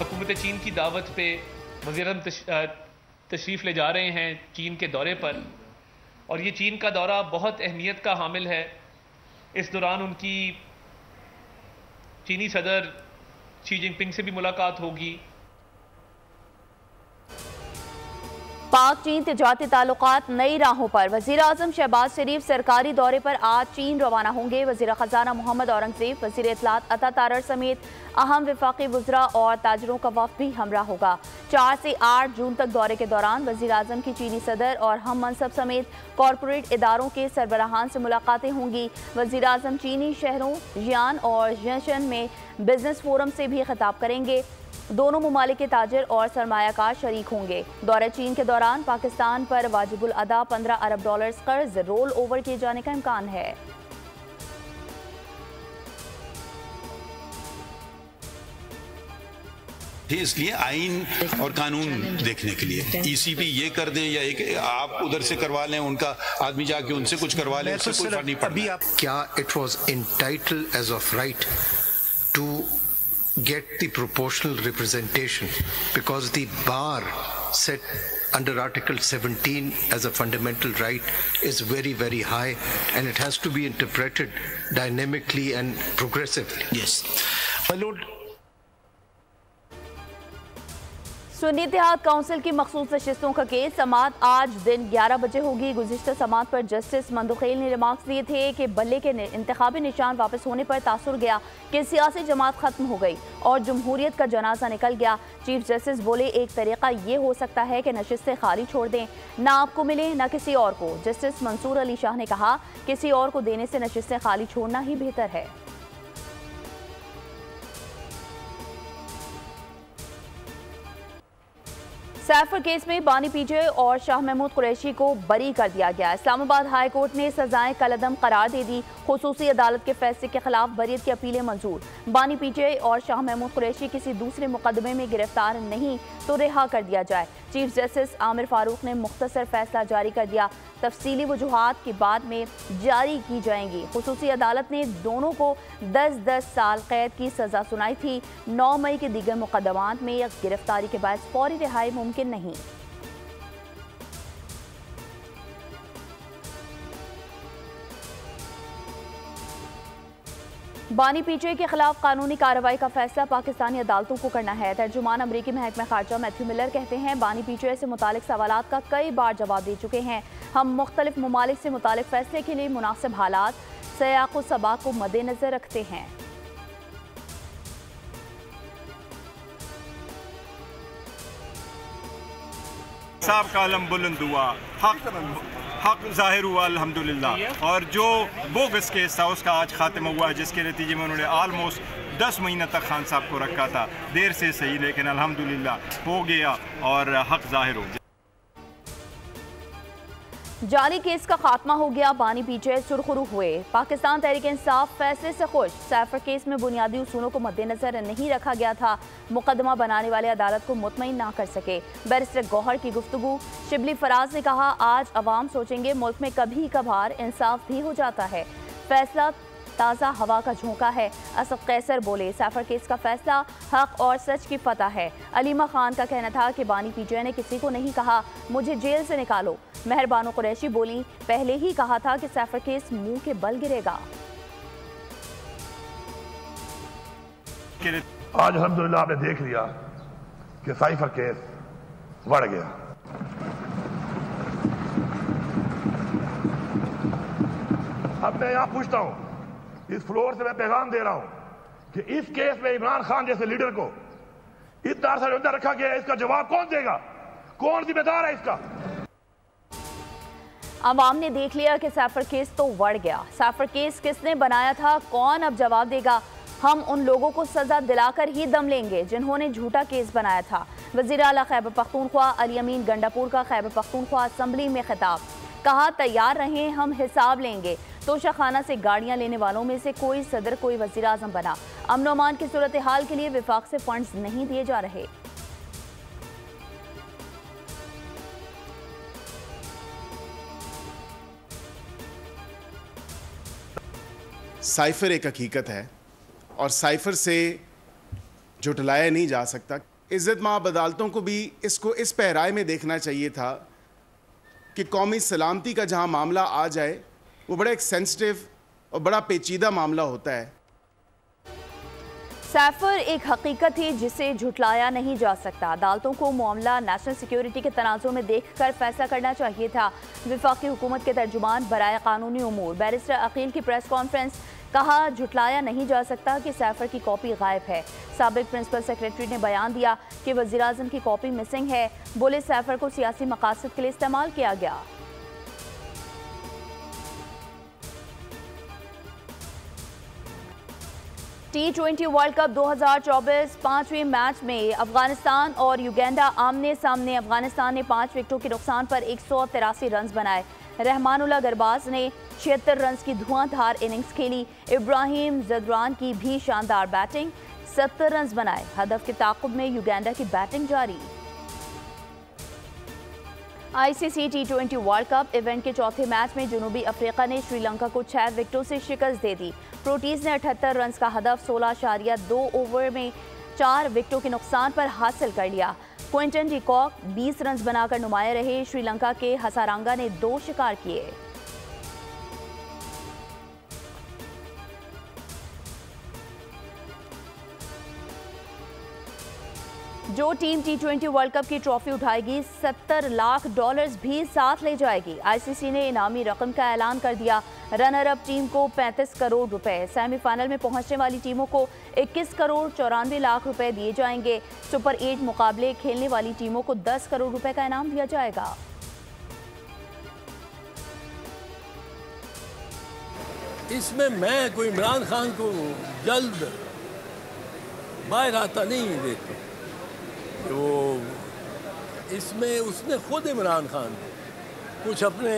हुकूमत चीन की दावत पे वज़ीर-ए-आज़म तशरीफ़ ले जा रहे हैं चीन के दौरे पर, और ये चीन का दौरा बहुत अहमियत का हामिल है। इस दौरान उनकी चीनी सदर शी जिनपिंग से भी मुलाकात होगी। पाक चीन तिजारती ताल्लुकात नई राहों पर। वज़ीर आज़म शहबाज शरीफ सरकारी दौरे पर आज चीन रवाना होंगे। वज़ीर ख़जाना मोहम्मद औरंगज़ेब, वज़ीर इत्तलात अता तारर समेत अहम वफाकी वज़रा और ताजरों का वफ़द भी हमरा होगा। 4 से 8 जून तक दौरे के दौरान वज़ीर आज़म की चीनी सदर और हम मनसब समेत कॉरपोरेट इदारों के सरबराहान से मुलाकातें होंगी। वज़ीर आज़म चीनी शहरों जियान और जशन में बिजनेस फोरम से भी खिताब करेंगे। दोनों मुमालिक के ताजिर और सरमायाकार शरीक होंगे। दौरे चीन के दौरान पाकिस्तान पर वाजिबुल अदा 15 अरब डॉलर्स कर्ज रोल ओवर किए जाने का इम्कान है। इसलिए आइन और कानून देखने के लिए ईसीबी ये कर दें या एक आप उधर से करवा लें, उनका आदमी जाके उनसे कुछ करवा लें, उससे कोई फर्क नहीं पड़ता। क्या it was entitled as of right to get the proportional representation because the bar set under Article 17 as a fundamental right is very, very high, and it has to be interpreted dynamically and progressively. Yes. My Lord, Sunni Ittehad Council की मखसूस नशिस्तों का case समाअत आज दिन 11 बजे होगी। गुज़िश्ता समाअत पर justice Mandokhail ने remarks दिए थे कि बल्ले के इंतखाबी निशान वापस होने पर तासुर गया कि सियासी जमात खत्म हो गई और जमहूरियत का जनाजा निकल गया। चीफ जस्टिस बोले, एक तरीका ये हो सकता है कि नशिस्तें खाली छोड़ दें, ना आपको मिले ना किसी और को। जस्टिस मंसूर अली शाह ने कहा, किसी और को देने से नशिस्तें खाली छोड़ना ही बेहतर है। सैफर केस में बानी पीजे और शाह महमूद कुरैशी को बरी कर दिया गया। इस्लामाबाद हाई कोर्ट ने सजाएं कलअदम करार दे दी। खुसूसी अदालत के फैसले के खिलाफ बरीयत की अपीलें मंजूर। बानी पीजे और शाह महमूद कुरैशी किसी दूसरे मुकदमे में गिरफ्तार नहीं तो रिहा कर दिया जाए। चीफ जस्टिस आमिर फारूक ने मुख्तसर फैसला जारी कर दिया। तफसीली वजूहात की बाद में जारी की जाएंगी। खुसूसी अदालत ने दोनों को 10-10 साल कैद की सजा सुनाई थी। 9 मई के दीगर मुकदमात में गिरफ्तारी के बाद फौरी रिहाई मुमकिन नहीं। बानी पीजे के खिलाफ कानूनी कार्रवाई का फैसला पाकिस्तानी अदालतों को करना है। तर्जुमान अमरीकी महकमा खारजा मैथ्यू मिलर कहते हैं, बानी पीजे से मुतालिक सवालात का कई बार जवाब दे चुके हैं। हम मुख्तलिफ ममालिक से मुतालिक फैसले के लिए मुनासिब हालात सयाक़ सबाक़ को मद्देनजर रखते हैं। साहब का आलम बुलंद हुआ, हक ज़ाहिर हुआ अल्हम्दुलिल्लाह। और जो बोगस केस था उसका आज खात्मा हुआ, जिसके नतीजे में उन्होंने आलमोस्ट 10 महीने तक खान साहब को रखा था। देर से सही, लेकिन अल्हम्दुलिल्लाह हो गया और हक ज़ाहिर हो गया। जाली केस का खात्मा हो गया। बानी पीजे सुरखरू हुए। पाकिस्तान तहरीक इंसाफ फैसले से खुश। सैफर केस में बुनियादी उसूलों को मद्देनजर नहीं रखा गया था। मुकदमा बनाने वाले अदालत को मुतमईन ना कर सके। बैरिस्टर गौहर की गुफ्तगू। शिबली फराज ने कहा, आज अवाम सोचेंगे मुल्क में कभी कभार इंसाफ भी हो जाता है। फैसला ताज़ा हवा का झोंका है। असद कैसर बोले, सैफर केस का फैसला हक और सच की फतह है। अलीमा खान का कहना था कि बानी पीजे ने किसी को नहीं कहा मुझे जेल से निकालो। मेहरबानो कुरैशी बोली, पहले ही कहा था कि सैफर केस मुंह के बल गिरेगा। आज अल्हम्दुलिल्लाह आपने देख लिया कि सैफर केस बढ़ गया। अब मैं यहां पूछता हूं, इस फ्लोर से मैं पैगाम दे रहा हूं कि इस केस में इमरान खान जैसे लीडर को इतना अरसा अंदर रखा गया है, इसका जवाब कौन देगा? कौन जिम्मेदार है इसका? अवाम ने देख लिया कि सैफर केस तो बढ़ गया। सैफर केस किसने बनाया था, कौन अब जवाब देगा? हम उन लोगों को सजा दिलाकर ही दम लेंगे जिन्होंने झूठा केस बनाया था। वज़ीर आला खैबर पख्तूनख्वा अली अमीन गंडापुर का खैबर पख्तूनख्वा असम्बली में खिताब। कहा, तैयार रहें, हम हिसाब लेंगे। तोशाखाना से गाड़ियां लेने वालों में से कोई सदर, कोई वज़ीर आज़म बना। अमन अमान की सूरत हाल के लिए विफाक से फंड्स नहीं दिए जा रहे। साइफर एक हकीकत है और साइफर से झुटलाया नहीं जा सकता। इज़्ज़त माब अदालतों को भी इसको इस पैराए में देखना चाहिए था कि कौमी सलामती का जहाँ मामला आ जाए वो बड़ा एक सेंसिटिव और बड़ा पेचीदा मामला होता है। सैफर एक हकीकत है जिसे झुटलाया नहीं जा सकता। अदालतों को मामला नेशनल सिक्योरिटी के तनाज़ुर में देखकर फैसला करना चाहिए था। वफाकी हुकूमत के तर्जुमान बराए कानूनी उमूर बैरिस्टर अकील की प्रेस कॉन्फ्रेंस, कहा झुटलाया नहीं जा सकता कि सैफर की कॉपी गायब है। साबिक प्रिंसिपल सेक्रेटरी ने बयान दिया कि वज़ीर-ए-आज़म की कॉपी मिसिंग है। बोले सैफर को सियासी मकासद के लिए इस्तेमाल किया गया। T20 वर्ल्ड कप 2024 पांचवें मैच में अफगानिस्तान और युगांडा आमने सामने। अफगानिस्तान ने 5 विकेटों के नुकसान पर 183 रन बनाए। रहमानुल्लाह गरबाज ने 76 रन की धुआंधार इनिंग्स खेली। इब्राहिम ज़दरान की भी शानदार बैटिंग, 70 रन बनाए। हदफ के ताक़ुब में युगांडा की बैटिंग जारी। ICC T20 world cup event के चौथे मैच में जनूबी अफ्रीका ने श्रीलंका को 6 विकेटों से शिकस्त दे दी। प्रोटीज ने 78 रन का हदफ 16.2 ओवर में 4 विकेटों के नुकसान पर हासिल कर लिया। क्विंटन डी कॉक 20 रन बनाकर नुमाया रहे। श्रीलंका के हसारंगा ने 2 शिकार किए। जो टीम T20 वर्ल्ड कप की ट्रॉफी उठाएगी $70 लाख भी साथ ले जाएगी। ICC ने इनामी रकम का ऐलान कर दिया। रनर अप टीम को 35 करोड़ रुपए, सेमीफाइनल में पहुंचने वाली टीमों को 21 करोड़ 94 लाख रुपए दिए जाएंगे। सुपर 8 मुकाबले खेलने वाली टीमों को 10 करोड़ रुपए का इनाम दिया जाएगा। इसमें मैं कोई इमरान खान को जल्द बाहर आता नहीं देखता। वो इसमें उसने खुद इमरान खान कुछ अपने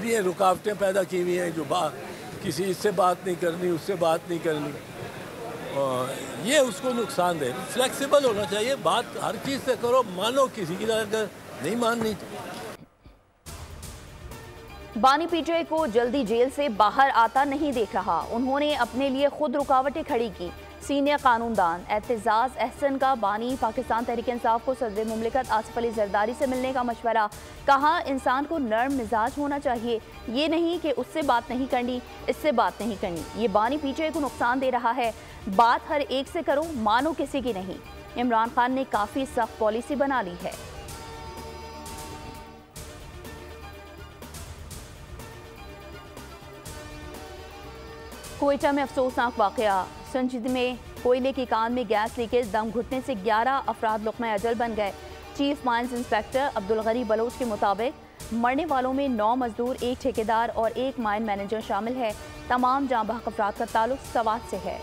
लिए रुकावटें पैदा की हुई हैं, जो किसी इससे बात नहीं करनी, उससे बात नहीं करनी, और ये उसको नुकसान दे। फ्लेक्सिबल होना चाहिए, बात हर चीज़ से करो, मानो किसी की अगर नहीं माननी। बानी पीटीआई को जल्दी जेल से बाहर आता नहीं देख रहा। उन्होंने अपने लिए खुद रुकावटें खड़ी की। सीनियर कानूनदान एतजाज अहसन का बानी पाकिस्तान तहरीक इंसाफ को सदर मुमलिकत आसिफ अली जरदारी से मिलने का मशवरा। कहा, इंसान को नर्म मिजाज होना चाहिए, ये नहीं कि उससे बात नहीं करनी, इससे बात नहीं करनी। ये बानी पीटीआई को नुकसान दे रहा है। बात हर एक से करो, मानो किसी की नहीं। इमरान खान ने काफ़ी सख्त पॉलिसी बना ली है। कोयटा में अफसोसनाक वाकया। संजीद में कोयले की कान में गैस लीकेज, दम घुटने से 11 अफराद लुक़्मा अजल बन गए। Chief mines inspector Abdul Ghani Baloch के मुताबिक मरने वालों में 9 मजदूर, 1 ठेकेदार और 1 माइन मैनेजर शामिल है। तमाम जाँ बहक अफराद का ताल्लुक सवात से है।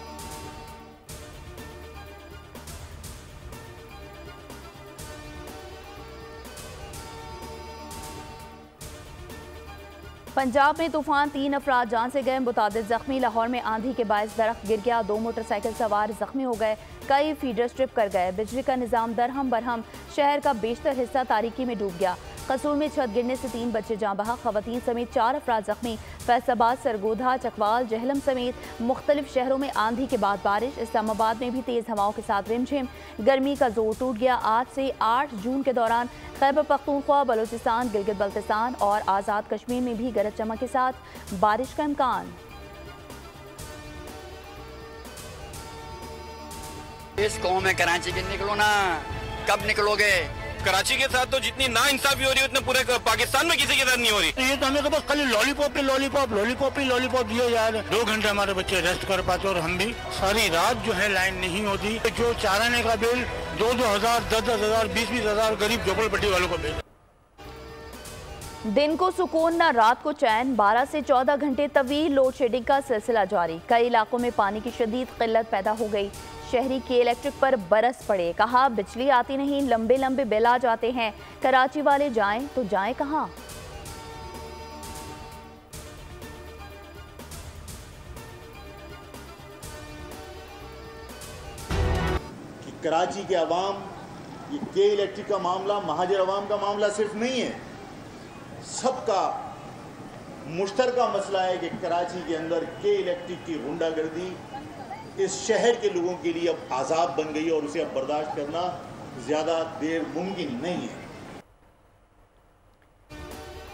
पंजाब में तूफान, 3 अफराद जान से गए, मुतादिद जख्मी। लाहौर में आंधी के बायस दरख्त गिर गया, 2 मोटरसाइकिल सवार जख्मी हो गए। कई फीडर स्ट्रिप कर गए। बिजली का निज़ाम दरहम बरहम, शहर का बेशतर हिस्सा तारीकी में डूब गया। कसूर में छत गिरने से 3 बच्चे जाँ बहक, खवातीन समेत 4 अफराद जख्मी। फैसलाबाद, सरगोधा, चकवाल, जहलम समेत मुख्तलिफ शहरों में आंधी के बाद बारिश। इस्लामाबाद में भी तेज़ हवाओं के साथ रिमझिम। गर्मी का जोर टूट गया। आज से 8 जून के दौरान खैबर पख्तूनख्वा, बलूचिस्तान, गिलगित बल्तिस्तान और आज़ाद कश्मीर में भी गरज चमक के साथ बारिश का इम्कान। इस कौम में कराची के निकलो ना, कब निकलोगे? कराची के साथ तो जितनी ना इंसाफी हो रही है उतने पूरे पाकिस्तान में किसी के साथ नहीं हो रही। ये तो हमें तो बस खाली लॉलीपॉप दिए जा रहे। 2 घंटे हमारे बच्चे रेस्ट कर पाते और हम भी सारी रात जो है लाइन नहीं होती। जो चाराने का बिल 2-2 हजार, 10-10 हजार, 20-20 हजार गरीब झोपड़पट्टी वालों का बिल। दिन को सुकून न रात को चैन। 12 से 14 घंटे तवील लोड शेडिंग का सिलसिला जारी। कई इलाकों में पानी की शदीद किल्लत पैदा हो गई। शहरी के इलेक्ट्रिक पर बरस पड़े। कहा, बिजली आती नहीं, लंबे लंबे बिल आ जाते हैं। कराची वाले जाएं तो जाएं कहां? कराची के अवाम, ये के इलेक्ट्रिक का मामला महाजर अवाम का मामला सिर्फ नहीं है, सबका मुश्तरका मसला है कि कराची के अंदर के इलेक्ट्रिक की गुंडागर्दी इस शहर के लोगों के लिए अब आज़ाब बन गई और उसे अब बर्दाश्त करना ज़्यादा देर मुमकिन नहीं है।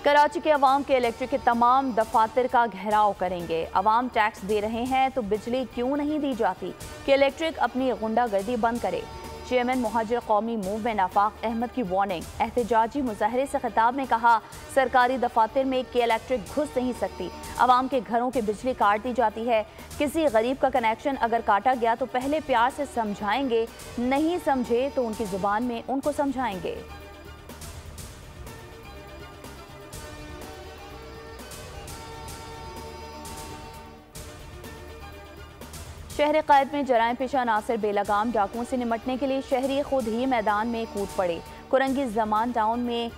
कराची के अवाम के इलेक्ट्रिक के तमाम दफातर का घेराव करेंगे। अवाम टैक्स दे रहे हैं तो बिजली क्यों नहीं दी जाती कि इलेक्ट्रिक अपनी गुंडागर्दी बंद करे। चेयरमैन मुहाजिर कौमी मूवमेंट आफाक अहमद की वार्निंग। एहतजाजी मुजाहरे से खिताब में कहा, सरकारी दफातर में के इलेक्ट्रिक घुस नहीं सकती। अवाम के घरों की बिजली काट दी जाती है। किसी गरीब का कनेक्शन अगर काटा गया तो पहले प्यार से समझाएंगे, नहीं समझे तो उनकी जुबान में उनको समझाएंगे। शहर कैद में जराइम पेशा नासिर बेलगाम डाकुओं से निपटने के लिए शहरी खुद ही मैदान में कूद पड़े। कुरंगी जमान टाउन में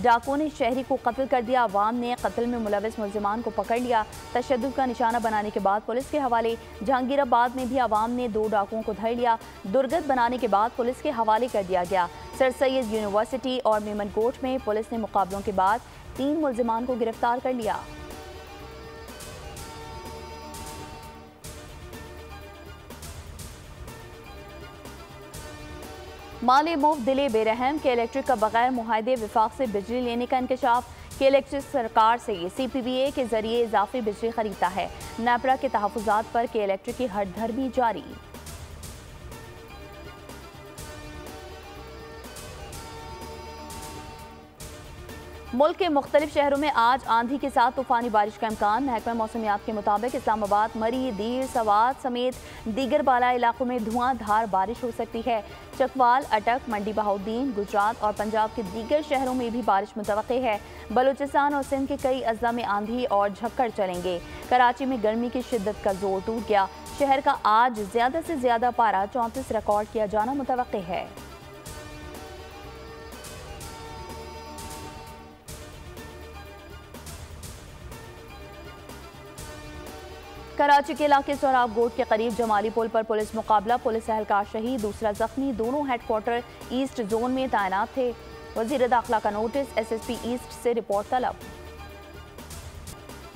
डाकुओं ने शहरी को कत्ल कर दिया। अवाम ने कत्ल में मुलविस मुल्जिमान को पकड़ लिया। तशद्दुद का निशाना बनाने के बाद पुलिस के हवाले। जहांगीराबाद में भी अवाम ने 2 डाकुओं को धर लिया। दुर्गत बनाने के बाद पुलिस के हवाले कर दिया गया। सर सैयद यूनिवर्सिटी और मेमनकोट में पुलिस ने मुकाबलों के बाद 3 मुल्जिमान को गिरफ्तार कर लिया। माली मुफ्त दिले बेरहम के इलेक्ट्रिक का बगैर मुआहदे विफाक से बिजली लेने का इंकशाफ। के इलेक्ट्रिक सरकार से CPPA के जरिए इजाफी बिजली खरीदता है। नेपरा के तहफ़्फ़ुज़ात पर के इलेक्ट्रिक की हटधर्मी जारी। मुल्क के मुख्तलिफ शहरों में आज आंधी के साथ तूफानी बारिश का इम्कान। महकमा मौसमियात के मुताबिक इस्लामाबाद, मरी, दीर, सवात समेत दीगर बाला इलाकों में धुआंधार बारिश हो सकती है। चकवाल, अटक, मंडी बहाउद्दीन, गुजरात और पंजाब के दीगर शहरों में भी बारिश मुतवक्के है। बलूचिस्तान और सिंध के कई अजला में आंधी और झक्कड़ चलेंगे। कराची में गर्मी की शिद्दत का जोर टूट गया। शहर का आज ज्यादा से ज्यादा पारा 34 रिकॉर्ड किया जाना मुतवक्के है। कराची के इलाके सोराब गोट के करीब जमाली पुल पर पुलिस मुकाबला। पुलिस एहलकार शहीद, दूसरा जख्मी। दोनों हेडक्वार्टर ईस्ट जोन में तैनात थे। वजीर दाखिला का नोटिस। SSP ईस्ट से रिपोर्ट तलब।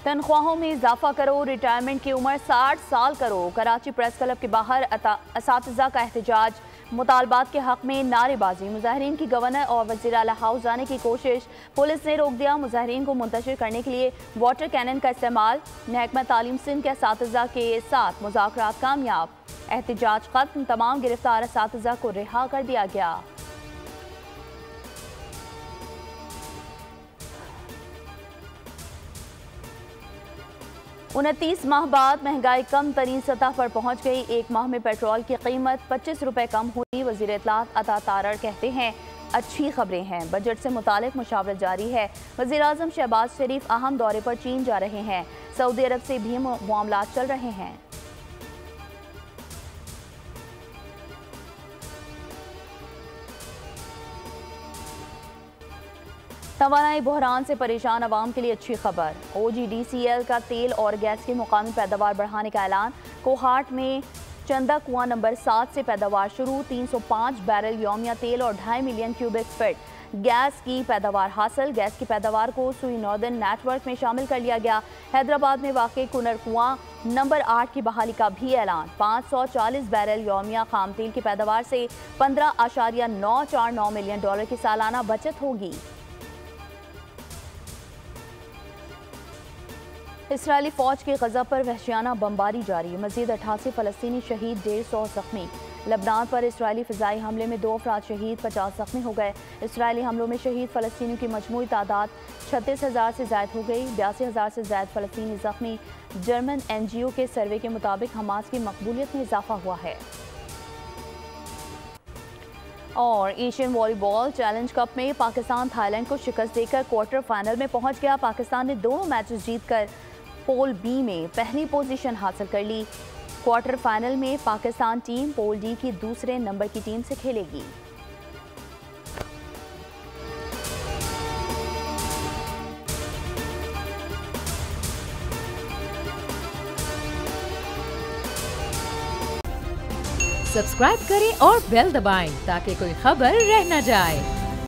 तनख्वाहों में इजाफा करो, रिटायरमेंट की उम्र 60 साल करो। कराची प्रेस क्लब के बाहर असातिज़ा का एहतजाज। मुतालबात के हक में नारेबाजी। मुजाहिरीन की गवर्नर और वज़ीर आला हाउस जाने की कोशिश। पुलिस ने रोक दिया। मुजाहिरीन को मुंतशिर करने के लिए वाटर कैनन का इस्तेमाल। महकमा तालीम सिंध के असातिज़ा के साथ मुज़ाकरात कामयाब। एहतजाज खत्म। तमाम गिरफ्तार असातिज़ा को रिहा कर दिया गया। उनतीस माह बाद महंगाई कम तरीन सतह पर पहुंच गई। एक माह में पेट्रोल की कीमत 25 रुपए कम हुई। वज़ीर इत्तलात अता तारड़ कहते हैं अच्छी खबरें हैं। बजट से मुतालिक मुशावरत जारी है। वज़ीर आज़म शहबाज शरीफ अहम दौरे पर चीन जा रहे हैं। सऊदी अरब से भी मामलात चल रहे हैं। तवानाई बहरान से परेशान अवाम के लिए अच्छी खबर। OGDCL का तेल और गैस की मुकामी पैदावार बढ़ाने का ऐलान। कोहाट में चंदा कुआं नंबर 7 से पैदावार शुरू। 305 बैरल यौमिया तेल और 2.5 मिलियन क्यूबिक फीट गैस की पैदावार हासिल। गैस की पैदावार को सुई नॉर्दर्न नेटवर्क में शामिल कर लिया गया। हैदराबाद में वाक़ई कुनर कुआं नंबर 8 की बहाली का भी ऐलान। 540 बैरल यौमिया खाम तेल की पैदावार से $15.949 मिलियन की सालाना बचत होगी। इसराइली फौज की गजा पर वहशियाना बमबारी जारी। मजीद 88 फलस्तीनी शहीद, 150 जख्मी। लबनान पर इसराइली फ़िज़ाई हमले में 2 अफराद शहीद, 50 जख्मी हो गए। इसराइली हमलों में शहीद फ़लस्तीनियों की मजमूई तादाद 36,000 से ज़ायद हो गई। 82,000 से ज़ायद फ़लस्तीनी जख्मी। जर्मन NGO के सर्वे के मुताबिक हमास की मकबूलियत में इजाफा हुआ है। और एशियन वॉलीबॉल चैलेंज कप में पाकिस्तान थाईलैंड को शिकस्त देकर क्वार्टर फाइनल में पहुंच गया। पाकिस्तान ने दोनों मैचेस जीतकर पोल B में पहली पोजीशन हासिल कर ली। क्वार्टर फाइनल में पाकिस्तान टीम पोल D की दूसरे नंबर की टीम से खेलेगी। सब्सक्राइब करें और बेल दबाएं ताकि कोई खबर रह न जाए।